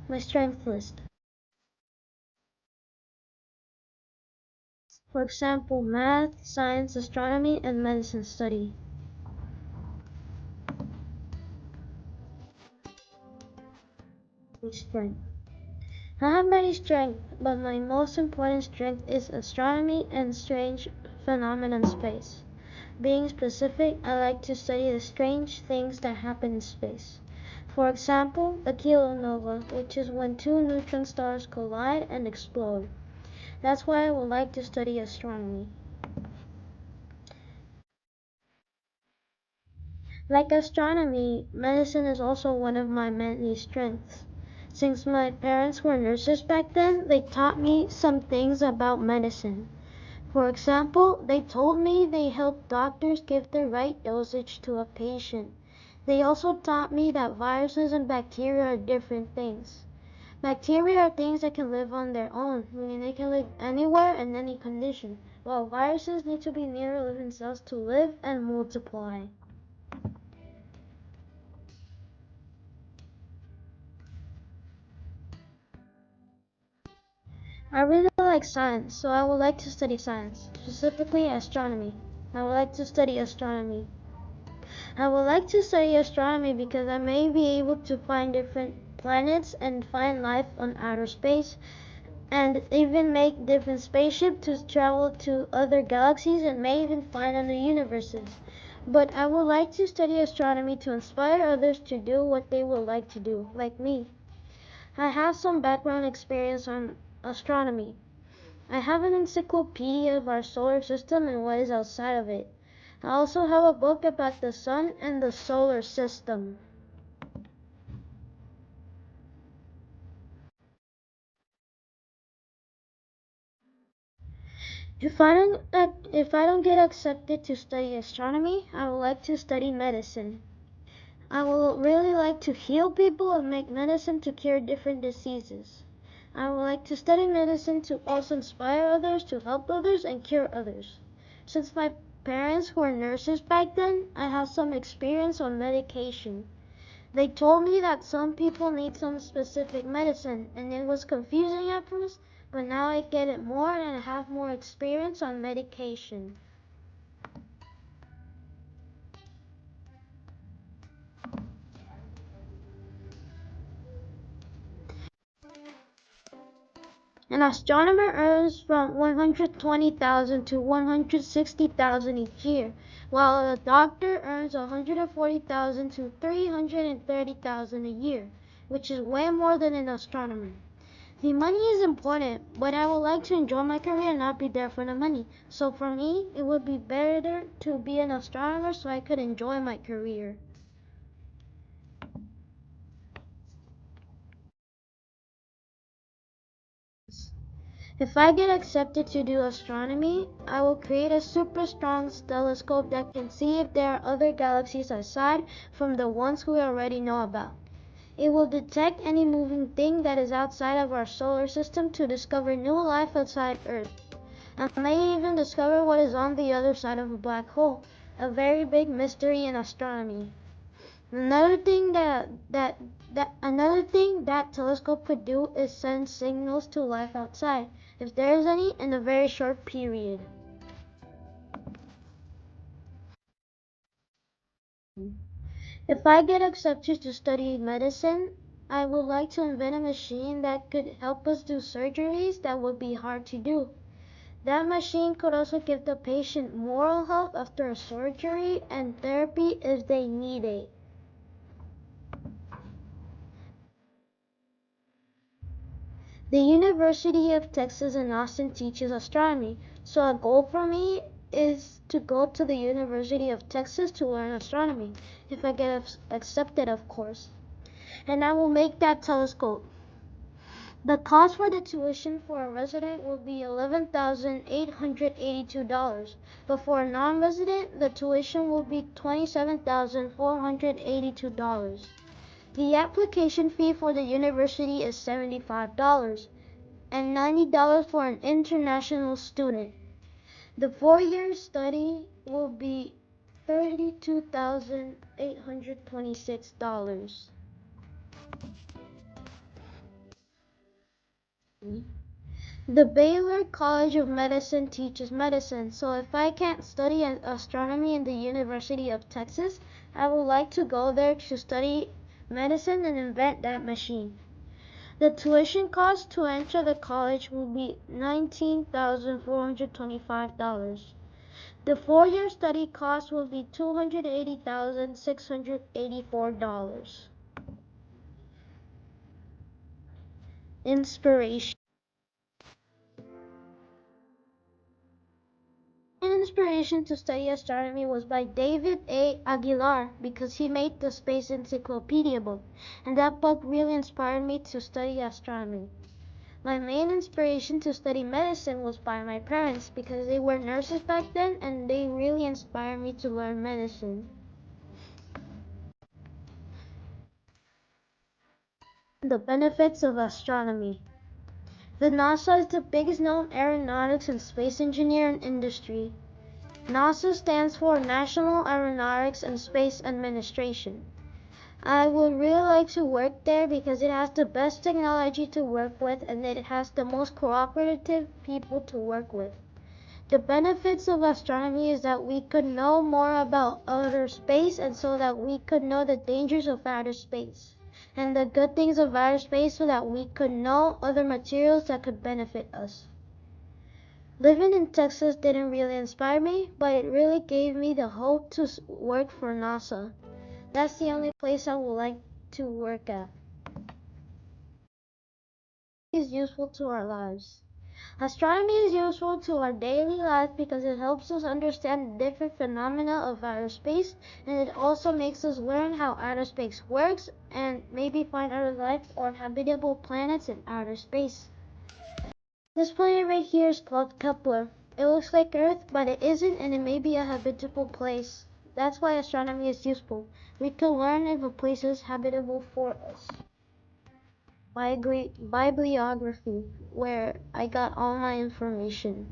My strength list. For example, math, science, astronomy, and medicine study. Strength. I have many strengths, but my most important strength is astronomy and strange phenomena in space. Being specific, I like to study the strange things that happen in space. For example, a kilonova, which is when two neutron stars collide and explode. That's why I would like to study astronomy. Like astronomy, medicine is also one of my many strengths. Since my parents were nurses back then, they taught me some things about medicine. For example, they told me they help doctors give the right dosage to a patient. They also taught me that viruses and bacteria are different things. Bacteria are things that can live on their own, meaning they can live anywhere in any condition, while viruses need to be near living cells to live and multiply. I really like science, so I would like to study science, specifically astronomy. I would like to study astronomy. I would like to study astronomy because I may be able to find different planets and find life on outer space, and even make different spaceships to travel to other galaxies and may even find other universes. But I would like to study astronomy to inspire others to do what they would like to do, like me. I have some background experience on astronomy. I have an encyclopedia of our solar system and what is outside of it. I also have a book about the sun and the solar system. If I don't get accepted to study astronomy, I would like to study medicine. I would really like to heal people and make medicine to cure different diseases. I would like to study medicine to also inspire others, to help others, and cure others. Since my parents were nurses back then, I have some experience on medication. They told me that some people need some specific medicine, and it was confusing at first, but now I get it more and I have more experience on medication. An astronomer earns from 120,000 to 160,000 each year, while a doctor earns 140,000 to 330,000 a year, which is way more than an astronomer. The money is important, but I would like to enjoy my career and not be there for the money. So for me, it would be better to be an astronomer so I could enjoy my career. If I get accepted to do astronomy, I will create a super strong telescope that can see if there are other galaxies aside from the ones we already know about. It will detect any moving thing that is outside of our solar system to discover new life outside Earth, and may even discover what is on the other side of a black hole, a very big mystery in astronomy. Another thing that telescope could do is send signals to life outside, if there is any, in a very short period. If I get accepted to study medicine, I would like to invent a machine that could help us do surgeries that would be hard to do. That machine could also give the patient moral help after a surgery and therapy if they need it. The University of Texas in Austin teaches astronomy, so a goal for me is to go to the University of Texas to learn astronomy, if I get accepted, of course. And I will make that telescope. The cost for the tuition for a resident will be $11,882, but for a non-resident, the tuition will be $27,482. The application fee for the university is $75 and $90 for an international student. The 4-year study will be $32,826. The Baylor College of Medicine teaches medicine, so if I can't study astronomy in the University of Texas, I would like to go there to study medicine and invent that machine. The tuition cost to enter the college will be $19,425. The 4-year study cost will be $280,684. Inspiration. Inspiration to study astronomy was by David A. Aguilar because he made the Space Encyclopedia book, and that book really inspired me to study astronomy. My main inspiration to study medicine was by my parents because they were nurses back then and they really inspired me to learn medicine. The benefits of astronomy. The NASA is the biggest known aeronautics and space engineering industry. NASA stands for National Aeronautics and Space Administration. I would really like to work there because it has the best technology to work with and it has the most cooperative people to work with. The benefits of astronomy is that we could know more about outer space and so that we could know the dangers of outer space. And the good things of outer space so that we could know other materials that could benefit us. Living in Texas didn't really inspire me, but it really gave me the hope to work for NASA. That's the only place I would like to work at. Is useful to our lives. Astronomy is useful to our daily life because it helps us understand the different phenomena of outer space, and it also makes us learn how outer space works and maybe find other life or habitable planets in outer space. This planet right here is called Kepler. It looks like Earth, but it isn't, and it may be a habitable place. That's why astronomy is useful. We can learn if a place is habitable for us. Bibliography, where I got all my information.